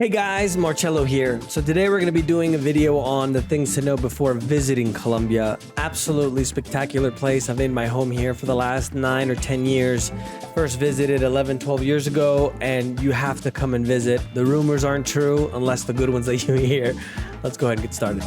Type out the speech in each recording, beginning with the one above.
Hey guys, Marcello here. So today we're going to be doing a video on the things to know before visiting Colombia. Absolutely spectacular place. I've made my home here for the last 9 or 10 years. First visited 11, 12 years ago, and you have to come and visit. The rumors aren't true unless the good ones that you hear. Let's go ahead and get started.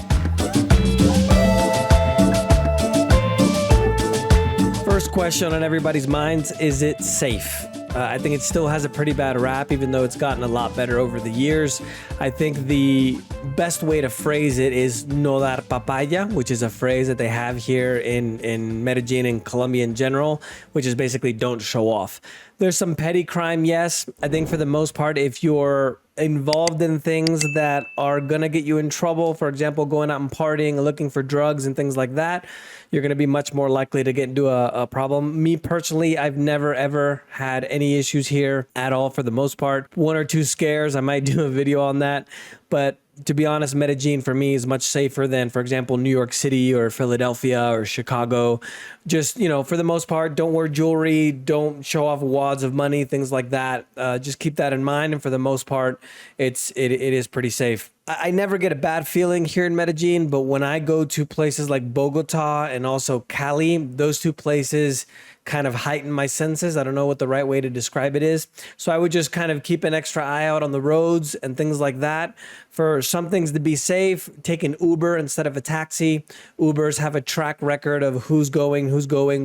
First question on everybody's minds, is it safe? I think it still has a pretty bad rap, even though it's gotten a lot better over the years. I think the best way to phrase it is no dar papaya, which is a phrase that they have here in Medellin and Colombia in general, which is basically don't show off. There's some petty crime, yes. I think for the most part, if you're involved in things that are gonna get you in trouble, for example, going out and partying, looking for drugs and things like that, you're gonna be much more likely to get into a problem. Me personally, I've never ever had any issues here at all for the most part. 1 or 2 scares, I might do a video on that, but to be honest, Medellin for me is much safer than, for example, New York City or Philadelphia or Chicago. Just, you know, for the most part, don't wear jewelry, don't show off wads of money, things like that. Just keep that in mind. And for the most part, it is pretty safe. I never get a bad feeling here in Medellin, but when I go to places like Bogota and also Cali, those 2 places kind of heighten my senses. I don't know what the right way to describe it is. So I would just kind of keep an extra eye out on the roads and things like that. For some things to be safe, take an Uber instead of a taxi. Ubers have a track record of who's going,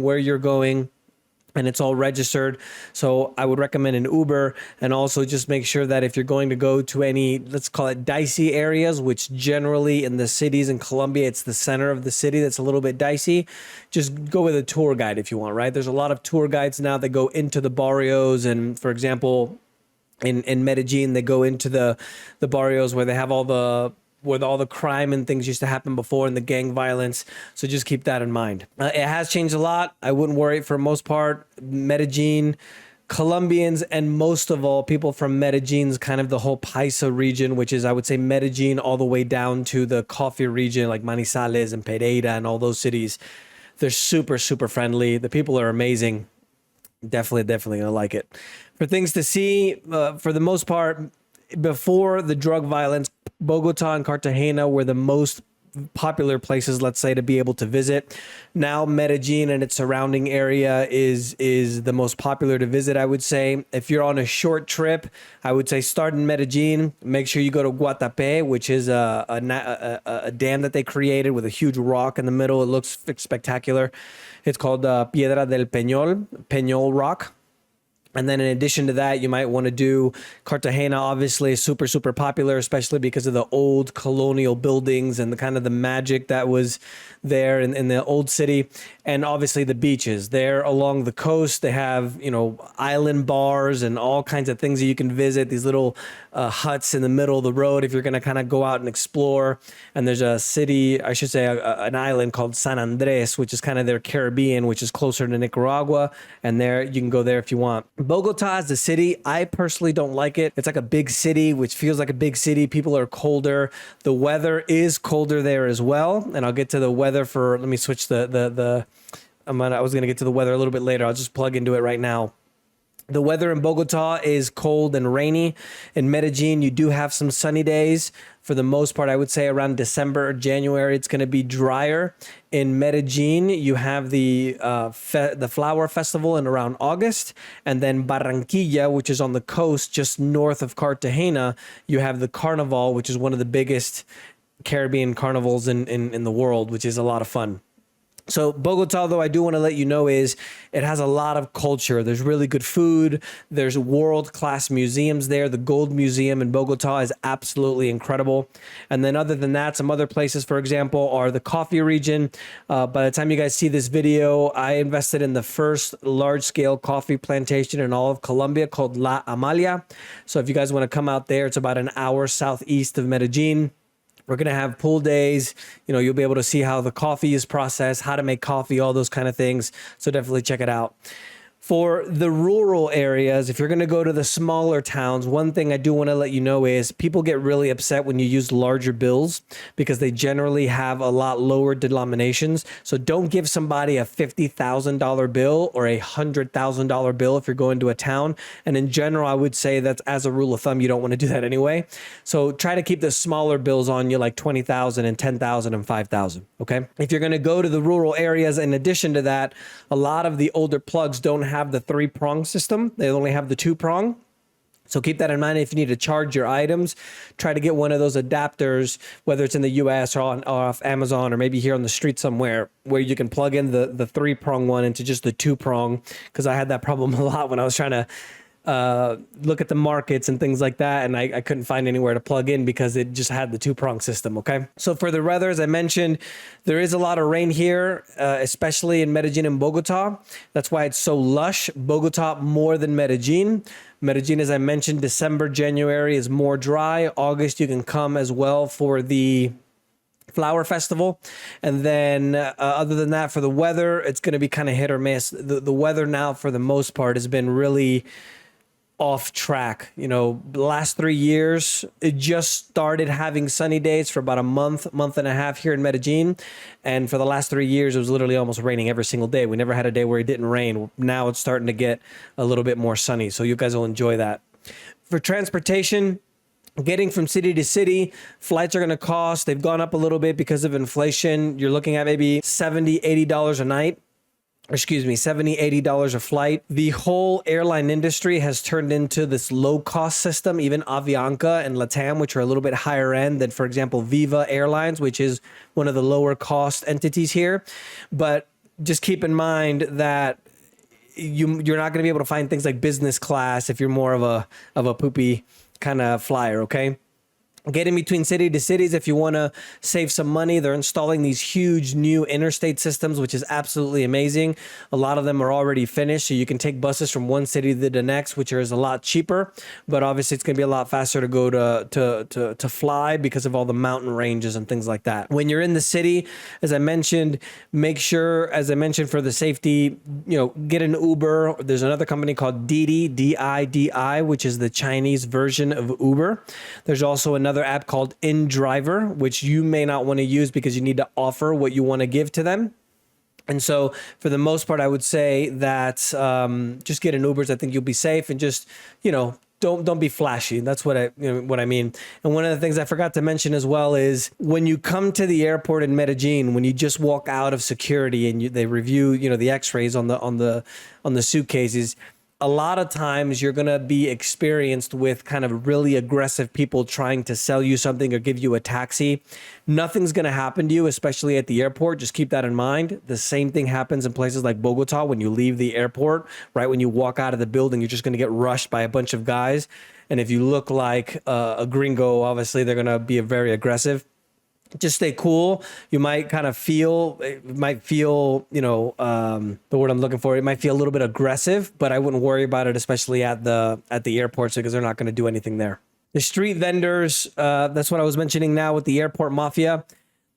where you're going, and it's all registered. So I would recommend an Uber, and also just make sure that if you're going to go to any, let's call it dicey areas, which generally in the cities in Colombia, it's the center of the city that's a little bit dicey, just go with a tour guide if you want, right? There's a lot of tour guides now that go into the barrios, and for example, in Medellin, they go into the barrios where they have all the crime and things used to happen before, and the gang violence. So just keep that in mind. It has changed a lot. I wouldn't worry for the most part. Medellin, Colombians, and most of all people from Medellin's kind of the whole Paisa region, which is, I would say, Medellin all the way down to the coffee region like Manizales and Pereira and all those cities. They're super, super friendly. The people are amazing. Definitely gonna like it. For things to see, for the most part, before the drug violence, Bogota and Cartagena were the most popular places, let's say, to be able to visit. Now Medellin and its surrounding area is the most popular to visit, I would say. If you're on a short trip, I would say start in Medellin. Make sure you go to Guatapé, which is a dam that they created with a huge rock in the middle. It looks spectacular. It's called Piedra del Peñol Rock. And then in addition to that, you might want to do Cartagena, obviously super, super popular, especially because of the old colonial buildings and the kind of the magic that was there in the old city. And obviously the beaches there along the coast. They have, you know, island bars and all kinds of things that you can visit, these little huts in the middle of the road if you're going to kind of go out and explore. And there's a city, I should say an island called San Andres, which is kind of their Caribbean, which is closer to Nicaragua. And there you can go there if you want. Bogota is the city. I personally don't like it. It's like a big city, which feels like a big city. People are colder. The weather is colder there as well. And I'll get to the weather for, let me switch I was going to get to the weather a little bit later. I'll just plug into it right now. The weather in Bogota is cold and rainy. In Medellin, you do have some sunny days. For the most part, I would say around December or January, it's going to be drier. In Medellin, you have the flower festival in around August. And then Barranquilla, which is on the coast just north of Cartagena, you have the Carnival, which is one of the biggest Caribbean carnivals in the world, which is a lot of fun. So Bogota, though, I do want to let you know is it has a lot of culture. There's really good food. There's world-class museums there. The Gold Museum in Bogota is absolutely incredible. And then other than that, some other places, for example, are the coffee region. By the time you guys see this video, I invested in the first large-scale coffee plantation in all of Colombia called La Amalia. So if you guys want to come out there, it's about an hour southeast of Medellin. We're going to have pool days. You know, you'll be able to see how the coffee is processed, how to make coffee, all those kind of things. So definitely check it out. For the rural areas, if you're going to go to the smaller towns, one thing I do want to let you know is people get really upset when you use larger bills because they generally have a lot lower denominations. So don't give somebody a $50,000 bill or a $100,000 bill if you're going to a town. And in general, I would say that as a rule of thumb, you don't want to do that anyway. So try to keep the smaller bills on you, like 20,000 and 10,000 and 5,000. Okay. If you're going to go to the rural areas, in addition to that, a lot of the older plugs don't have the 3-prong system. They only have the 2-prong. So keep that in mind. If you need to charge your items, try to get one of those adapters, whether it's in the US or off Amazon or maybe here on the street somewhere, where you can plug in the 3-prong one into just the 2-prong, because I had that problem a lot when I was trying to look at the markets and things like that, and I couldn't find anywhere to plug in because it just had the 2-prong system. Okay, so for the weather, as I mentioned, there is a lot of rain here, especially in Medellin and Bogota. That's why it's so lush. Bogota more than Medellin. Medellin, as I mentioned, December, January is more dry. August, you can come as well for the Flower Festival. And then other than that, for the weather, it's going to be kind of hit or miss. The weather now, for the most part, has been really off track. You know, the last 3 years, it just started having sunny days for about a month and a half here in Medellin. And for the last 3 years, it was literally almost raining every single day. We never had a day where it didn't rain. Now it's starting to get a little bit more sunny. So you guys will enjoy that. For transportation, getting from city to city, flights are going to cost. They've gone up a little bit because of inflation. You're looking at maybe $70, $80 a night. $70, $80 a flight. The whole airline industry has turned into this low-cost system. Even Avianca and LATAM, which are a little bit higher end than, for example, Viva Airlines, which is one of the lower cost entities here. But just keep in mind that you're not going to be able to find things like business class if you're more of a poopy kind of flyer, okay? Getting between city to cities, if you want to save some money, they're installing these huge new interstate systems, which is absolutely amazing. A lot of them are already finished, so you can take buses from one city to the next, which is a lot cheaper. But obviously, it's going to be a lot faster to go to fly because of all the mountain ranges and things like that. When you're in the city, as I mentioned, make sure, as I mentioned, for the safety, get an Uber. There's another company called Didi, D-I-D-I, which is the Chinese version of Uber. There's also another app called InDriver, which you may not want to use because you need to offer what you want to give to them. And so for the most part, I would say that just get an Ubers. I think you'll be safe, and just, don't be flashy. That's what I mean. And one of the things I forgot to mention as well is when you come to the airport in Medellin, when you just walk out of security and they review, the X-rays on the suitcases, a lot of times you're going to be experienced with kind of really aggressive people trying to sell you something or give you a taxi. Nothing's going to happen to you, especially at the airport. Just keep that in mind. The same thing happens in places like Bogota. When you leave the airport, right when you walk out of the building, you're just going to get rushed by a bunch of guys. And if you look like a gringo, obviously they're going to be very aggressive. Just stay cool. You might kind of feel, the word I'm looking for, it might feel a little bit aggressive, but I wouldn't worry about it, especially at the airports, because they're not going to do anything there. The street vendors, that's what I was mentioning now with the airport mafia.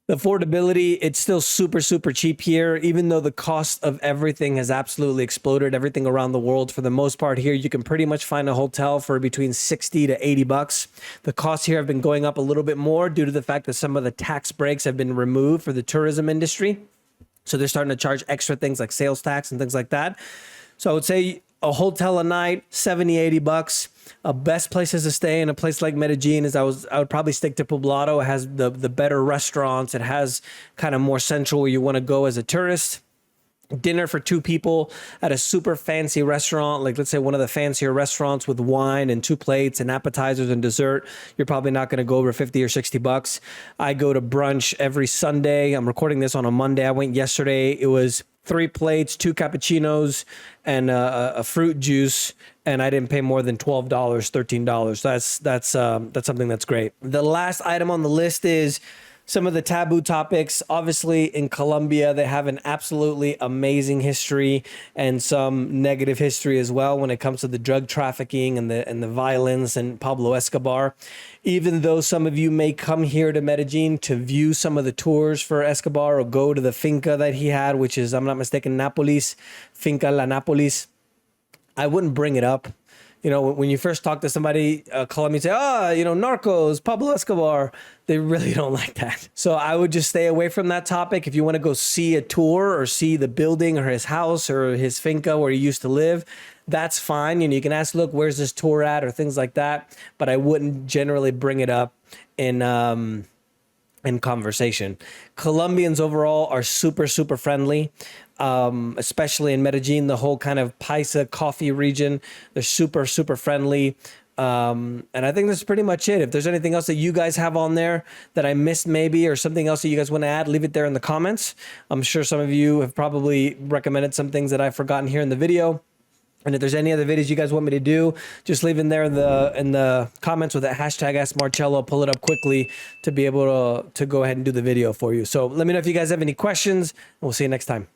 The affordability, it's still super, super cheap here, even though the cost of everything has absolutely exploded, everything around the world. For the most part here, you can pretty much find a hotel for between 60 to 80 bucks. The costs here have been going up a little bit more due to the fact that some of the tax breaks have been removed for the tourism industry. So they're starting to charge extra things like sales tax and things like that. So I would say a hotel a night, 70, 80 bucks. Best places to stay in a place like Medellin is I would probably stick to Poblado. It has the better restaurants. It has kind of more central where you want to go as a tourist. Dinner for 2 people at a super fancy restaurant, like let's say one of the fancier restaurants with wine and 2 plates and appetizers and dessert, you're probably not going to go over 50 or 60 bucks. I go to brunch every Sunday. I'm recording this on a Monday. I went yesterday. It was 3 plates, 2 cappuccinos, and a fruit juice, and I didn't pay more than $12, $13. That's something that's great. The last item on the list is some of the taboo topics. Obviously, in Colombia, they have an absolutely amazing history and some negative history as well when it comes to the drug trafficking and the violence and Pablo Escobar. Even though some of you may come here to Medellin to view some of the tours for Escobar or go to the finca that he had, which is, I'm not mistaken, Finca La Nápoles. I wouldn't bring it up. You know, when you first talk to somebody, Colombia, say, you know, Narcos, Pablo Escobar, they really don't like that. So I would just stay away from that topic. If you want to go see a tour or see the building or his house or his finca where he used to live, that's fine. You know, you can ask, look, where's this tour at, or things like that. But I wouldn't generally bring it up in conversation. Colombians overall are super, super friendly, especially in Medellin, the whole kind of Paisa coffee region. They're super, super friendly. And I think that's pretty much it. If there's anything else that you guys have on there that I missed maybe, or something else that you guys want to add, leave it there in the comments. I'm sure some of you have probably recommended some things that I've forgotten here in the video. And if there's any other videos you guys want me to do, just leave in there in the comments with that hashtag Ask Marcello. I'll pull it up quickly to be able to go ahead and do the video for you. So let me know if you guys have any questions, and we'll see you next time.